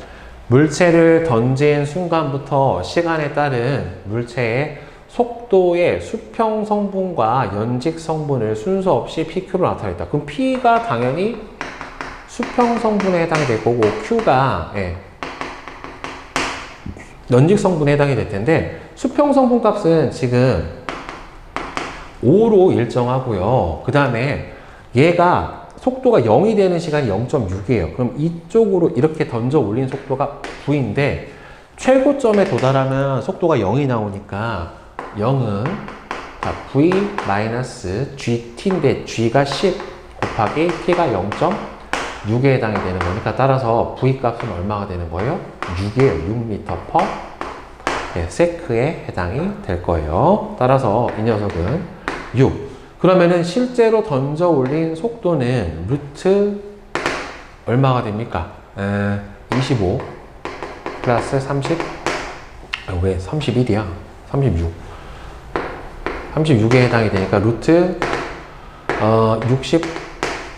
물체를 던진 순간부터 시간에 따른 물체의 속도의 수평 성분과 연직 성분을 순서 없이 PQ로 나타냈다. 그럼 P가 당연히 수평 성분에 해당이 될 거고, Q가 연직 성분에 해당이 될 텐데, 수평 성분 값은 지금 5로 일정하고요. 그 다음에 얘가 속도가 0이 되는 시간이 0.6이에요. 그럼 이쪽으로 이렇게 던져 올린 속도가 V인데, 최고점에 도달하면 속도가 0이 나오니까 0은 V-GT인데 G가 10 곱하기 P가 0.6에 해당이 되는 거니까, 따라서 V 값은 얼마가 되는 거예요? 6이에요. 6m/s 세크에 해당이 될 거예요. 따라서 이 녀석은 6. 그러면은 실제로 던져 올린 속도는 루트 얼마가 됩니까? 25 플러스 30. 왜 31이야? 36. 36에 해당이 되니까 루트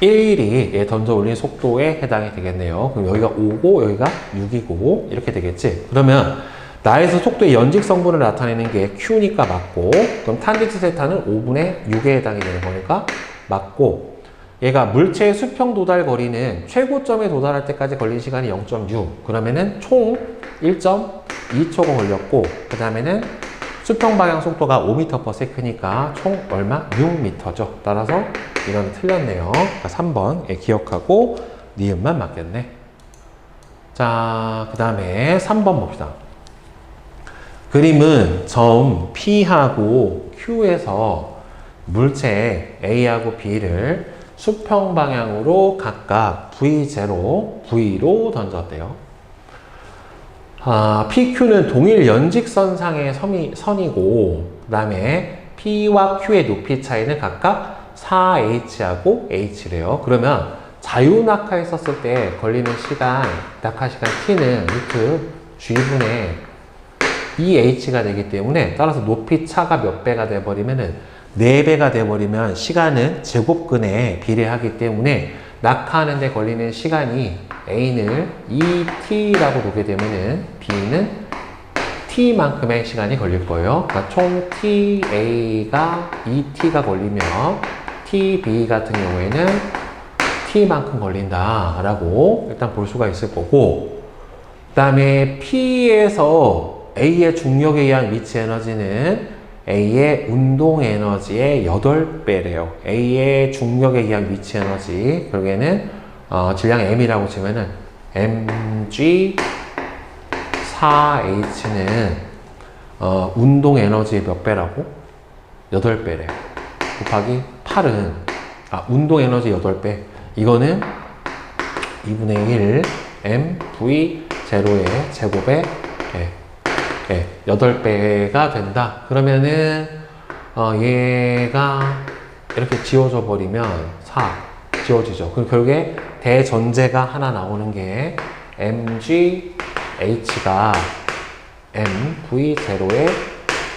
61이 던져 올린 속도에 해당이 되겠네요. 그럼 여기가 5고 여기가 6이고 이렇게 되겠지. 그러면 나에서 속도의 연직 성분을 나타내는 게 Q니까 맞고, 그럼 탄젠트 세타는 5분의 6에 해당이 되는 거니까 맞고, 얘가 물체의 수평 도달 거리는 최고점에 도달할 때까지 걸린 시간이 0.6. 그러면은 총 1.2초가 걸렸고, 그 다음에는 수평 방향 속도가 5m/s니까 총 얼마? 6m죠. 따라서 이건 틀렸네요. 그러니까 3번 기억하고 니은만 맞겠네. 자, 그 다음에 3번 봅시다. 그림은 점 P하고 Q에서 물체 A하고 B를 수평 방향으로 각각 V0, V로 던졌대요. PQ는 동일 연직선상의 선이고, 그 다음에 P와 Q의 높이 차이는 각각 4H하고 H래요. 그러면 자유낙하했었을 때 걸리는 시간, 낙하 시간 T는 루트 G분의 2H가 되기 때문에, 따라서 높이 차가 몇 배가 돼버리면은 4배가 돼버리면 시간은 제곱근에 비례하기 때문에 낙하하는 데 걸리는 시간이 A는 2T라고 두게 되면은 B는 T만큼의 시간이 걸릴 거예요. 그러니까 총 TA가 2T가 걸리면 TB 같은 경우에는 T만큼 걸린다라고 일단 볼 수가 있을 거고, 그 다음에 P에서 A의 중력에 의한 위치 에너지는 A의 운동 에너지의 8배래요. A의 중력에 의한 위치 에너지, 결국에는 질량 M이라고 치면은 mg 4h는 운동 에너지의 몇 배라고? 8배래요. 곱하기 8은 운동 에너지 8배. 이거는 2분의 1 mv0의 제곱에 8배가 된다. 그러면은 얘가 이렇게 지워져 버리면 4, 지워지죠. 그럼 결국에 대전제가 하나 나오는 게 mgh가 mv0의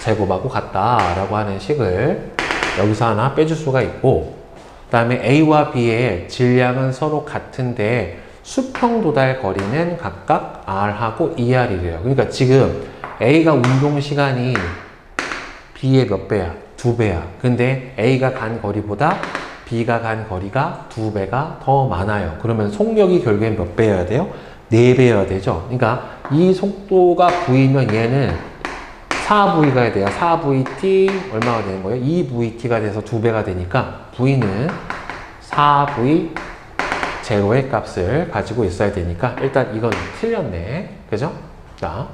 제곱하고 같다라고 하는 식을 여기서 하나 빼줄 수가 있고, 그 다음에 A와 B의 질량은 서로 같은데 수평 도달 거리는 각각 R하고 2R이래요. 그러니까 지금 A가 운동 시간이 B의 몇 배야? 2배야. 근데 A가 간 거리보다 B가 간 거리가 2배가 더 많아요. 그러면 속력이 결국엔 몇 배여야 돼요? 4배여야 되죠. 그러니까 이 속도가 V면 얘는 4V가 돼야 4VT 얼마가 되는 거예요? 2VT가 돼서 2배가 되니까 V는 4V 제로의 값을 가지고 있어야 되니까 일단 이건 틀렸네. 그죠? 자,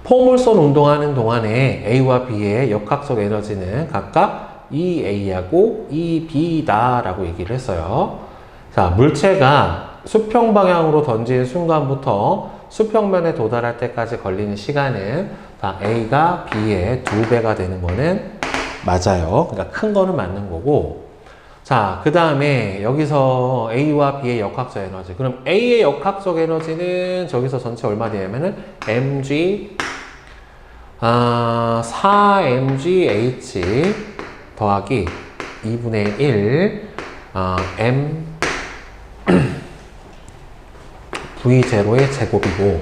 포물선 운동하는 동안에 A와 B의 역학적 에너지는 각각 EA하고 EB다 라고 얘기를 했어요. 자, 물체가 수평 방향으로 던지는 순간부터 수평면에 도달할 때까지 걸리는 시간은 다 A가 B의 2배가 되는 거는 맞아요. 그러니까 큰 거는 맞는 거고. 자, 그 다음에 여기서 A와 B의 역학적 에너지. 그럼 A의 역학적 에너지는 저기서 전체 얼마 되냐면은 mg 4mgh 더하기 2분의 1 m v0의 제곱이고,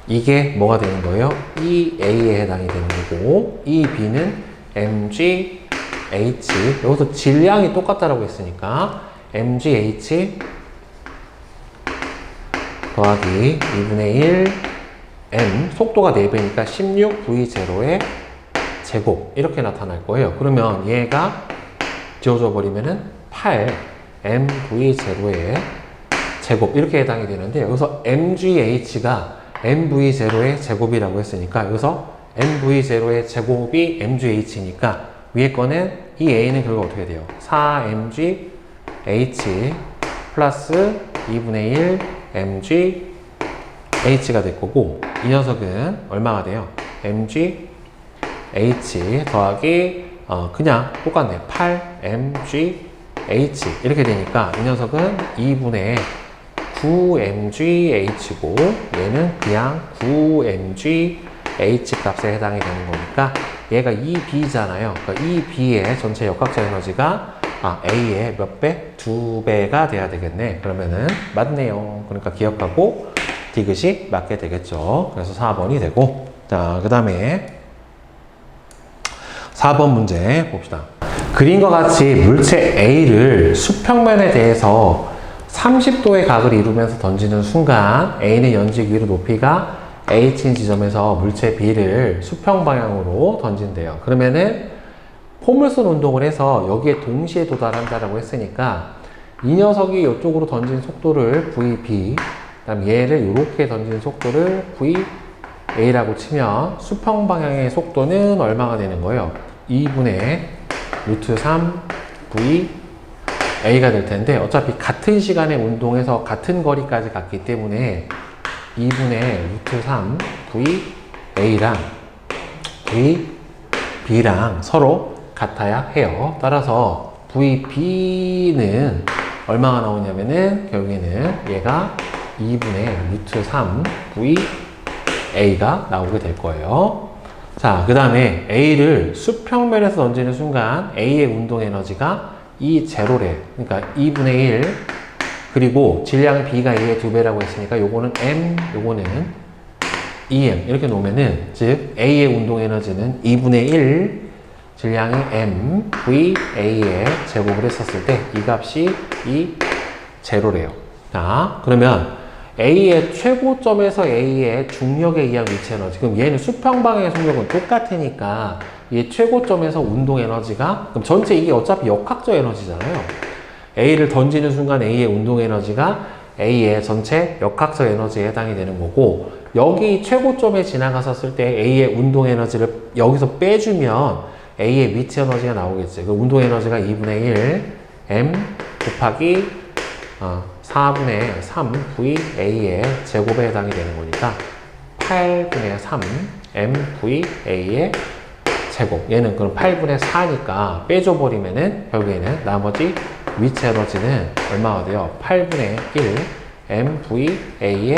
이게 뭐가 되는 거예요? EA에 해당이 되는 거고, EB는 mgh, 여기서 질량이 똑같다라고 했으니까 mgh 더하기 2분의 1 m, 속도가 4배니까 16v0의 제곱, 이렇게 나타날 거예요. 그러면 얘가 지워져 버리면은 8 mv0의 제곱, 이렇게 해당이 되는데, 여기서 mgh가 mv0의 제곱이라고 했으니까 여기서 mv0의 제곱이 mgh니까 위에 거는 이 a는 결국 어떻게 돼요? 4mgh 플러스 2분의 1 mgh가 될 거고, 이 녀석은 얼마가 돼요? mgh 더하기 그냥 똑같네. 8mgh 이렇게 되니까 이 녀석은 2분의 9mgh고 얘는 그냥 9mgh 값에 해당이 되는 거니까 얘가 2b잖아요. 그러니까 2b의 전체 역학적 에너지가 A의 몇 배? 2배가 돼야 되겠네. 그러면은 맞네요. 그러니까 기억하고 디귿이 맞게 되겠죠. 그래서 4번이 되고, 자, 그 다음에 4번 문제 봅시다. 그림과 같이 물체 A를 수평면에 대해서 30도의 각을 이루면서 던지는 순간 A는 연직 위로 높이가 H인 지점에서 물체 B를 수평 방향으로 던진대요. 그러면은 포물선 운동을 해서 여기에 동시에 도달한다라고 했으니까 이 녀석이 이쪽으로 던진 속도를 VB, 그다음 얘를 이렇게 던지는 속도를 VA라고 치면 수평 방향의 속도는 얼마가 되는 거예요? 2분의 루트 3 VA가 될 텐데, 어차피 같은 시간에 운동해서 같은 거리까지 갔기 때문에 2분의 루트 3 VA랑 VB랑 서로 같아야 해요. 따라서 VB는 얼마가 나오냐면은 결국에는 얘가 2분의 루트 3 VA가 나오게 될 거예요. 자, 그 다음에 A를 수평면에서 던지는 순간 A의 운동 에너지가 E0래. 그러니까 2분의 1, 그리고 질량은 B가 A의 2배라고 했으니까 요거는 M, 요거는 EM 이렇게 놓으면은, 즉 A의 운동 에너지는 2분의 1 질량이 M, VA에 제곱을 했었을 때 이 값이 E0래요. 자, 그러면 A의 최고점에서 A의 중력에 의한 위치 에너지. 그럼 얘는 수평방향의 속력은 똑같으니까 얘 최고점에서 운동 에너지가, 그럼 전체 이게 어차피 역학적 에너지잖아요. A를 던지는 순간 A의 운동 에너지가 A의 전체 역학적 에너지에 해당이 되는 거고, 여기 최고점에 지나갔었을 때 A의 운동 에너지를 여기서 빼주면 A의 위치 에너지가 나오겠지. 그 운동 에너지가 2분의 1 M 곱하기 4분의 3 VA의 제곱에 해당이 되는 거니까 8분의 3 MVA의 제곱. 얘는 그럼 8분의 4니까 빼줘버리면은 결국에는 나머지 위치 에너지는 얼마가 돼요? 8분의 1 MVA의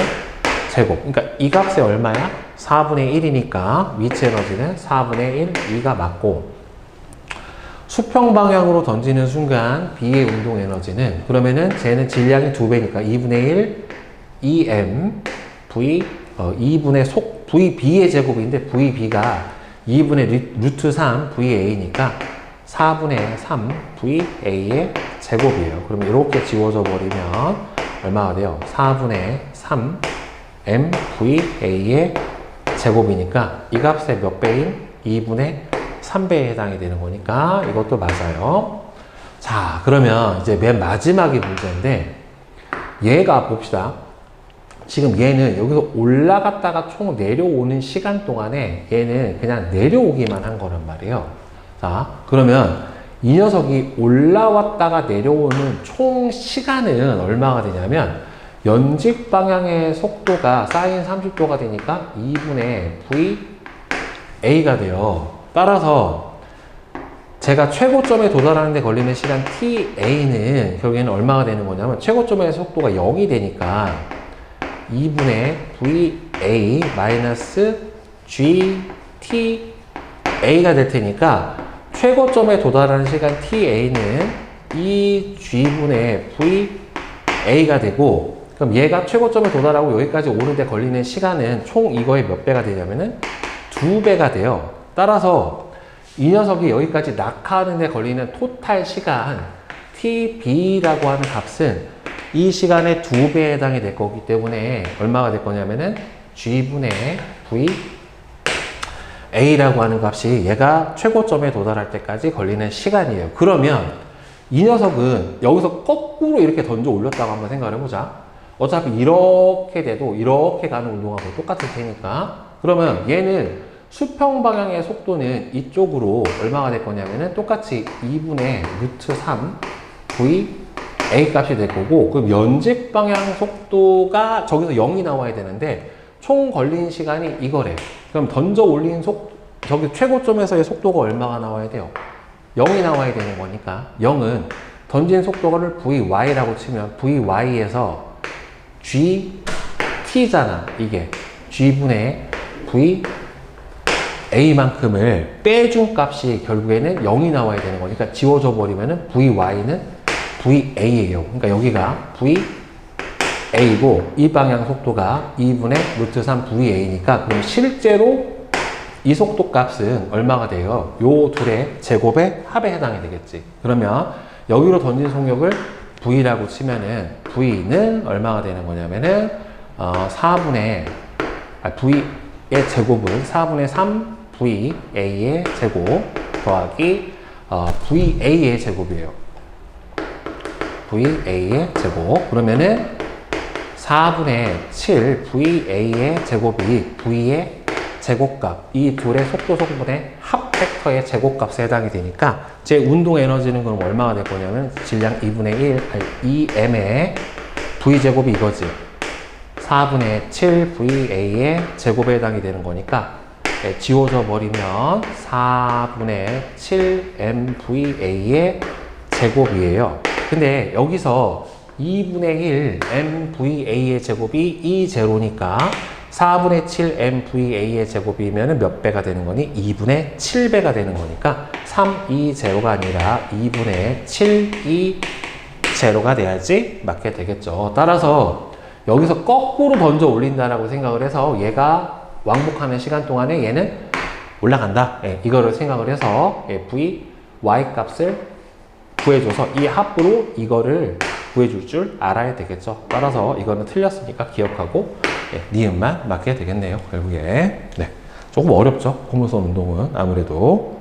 제곱. 그러니까 이 값이 얼마야? 4분의 1이니까 위치 에너지는 4분의 1, 2가 맞고, 수평 방향으로 던지는 순간 B의 운동 에너지는, 그러면은 쟤는 질량이 2배니까 2분의 1 EM V 2분의 VB의 제곱인데 VB가 2분의 루트 3 VA니까 4분의 3 VA의 제곱이에요. 그럼 이렇게 지워져 버리면 얼마가 돼요? 4분의 3 MVA의 제곱이니까 이 값의 몇 배인? 2분의 3배에 해당이 되는 거니까 이것도 맞아요. 자, 그러면 이제 맨 마지막이 문제인데, 얘가 봅시다. 지금 얘는 여기서 올라갔다가 총 내려오는 시간 동안에 얘는 그냥 내려오기만 한 거란 말이에요. 자, 그러면 이 녀석이 올라왔다가 내려오는 총 시간은 얼마가 되냐면, 연직 방향의 속도가 사인 30도가 되니까 2분의 VA가 돼요. 따라서 제가 최고점에 도달하는 데 걸리는 시간 TA는 결국에는 얼마가 되는 거냐면, 최고점의 속도가 0이 되니까 2분의 VA 마이너스 GTA가 될 테니까, 최고점에 도달하는 시간 TA는 이 G분의 VA가 되고, 그럼 얘가 최고점에 도달하고 여기까지 오는데 걸리는 시간은 총 이거의 몇 배가 되냐면은 2배가 돼요. 따라서 이 녀석이 여기까지 낙하하는 데 걸리는 토탈 시간 TB라고 하는 값은 이 시간의 2배에 해당이 될 거기 때문에 얼마가 될 거냐면은 G분의 VA라고 하는 값이 얘가 최고점에 도달할 때까지 걸리는 시간이에요. 그러면 이 녀석은 여기서 거꾸로 이렇게 던져 올렸다고 한번 생각을 해보자. 어차피 이렇게 돼도 이렇게 가는 운동하고 똑같을 테니까, 그러면 얘는 수평 방향의 속도는 이쪽으로 얼마가 될 거냐면은 똑같이 2분의 루트 3 VA 값이 될 거고, 그럼 연직 방향 속도가 저기서 0이 나와야 되는데 총 걸린 시간이 이거래. 그럼 던져 올린 저기 최고점에서의 속도가 얼마가 나와야 돼요? 0이 나와야 되는 거니까, 0은 던진 속도를 VY라고 치면 VY에서 GT잖아. 이게 G분의 VA만큼을 빼준 값이 결국에는 0이 나와야 되는 거니까 지워져 버리면은 VY는 VA예요. 그러니까 여기가 VA고 이 방향 속도가 2분의 루트 3 VA니까, 그럼 실제로 이 속도 값은 얼마가 돼요? 요 둘의 제곱의 합에 해당이 되겠지. 그러면 여기로 던진 속력을 V라고 치면은 V는 얼마가 되는 거냐면은 V의 제곱은 4분의 3 VA의 제곱 더하기 VA의 제곱이에요. VA의 제곱. 그러면은 4분의 7 VA의 제곱이 V의 제곱값, 이 둘의 속도 성분의 합 팩터의 제곱값에 해당이 되니까 제 운동 에너지는 그럼 얼마가 될 거냐면 질량 2분의 1, 2m의 V제곱이 이거지. 4분의 7 VA의 제곱에 해당이 되는 거니까 지워져 버리면 4분의 7 MVA의 제곱이에요. 근데 여기서 2분의 1 MVA의 제곱이 이 제로니까 4분의 7 MVA의 제곱이면 몇 배가 되는 거니? 2분의 7배가 되는 거니까 3, 2, 제로가 아니라 2분의 7, 2, 제로가 돼야지 맞게 되겠죠. 따라서 여기서 거꾸로 던져 올린다라고 생각을 해서 얘가 왕복하는 시간 동안에 얘는 올라간다. 이거를 생각을 해서 V, Y 값을 구해줘서 이 합으로 이거를 구해줄 줄 알아야 되겠죠. 따라서 이거는 틀렸으니까 기억하고 니은만 맞게 되겠네요. 결국에. 네. 조금 어렵죠. 고무선 운동은 아무래도.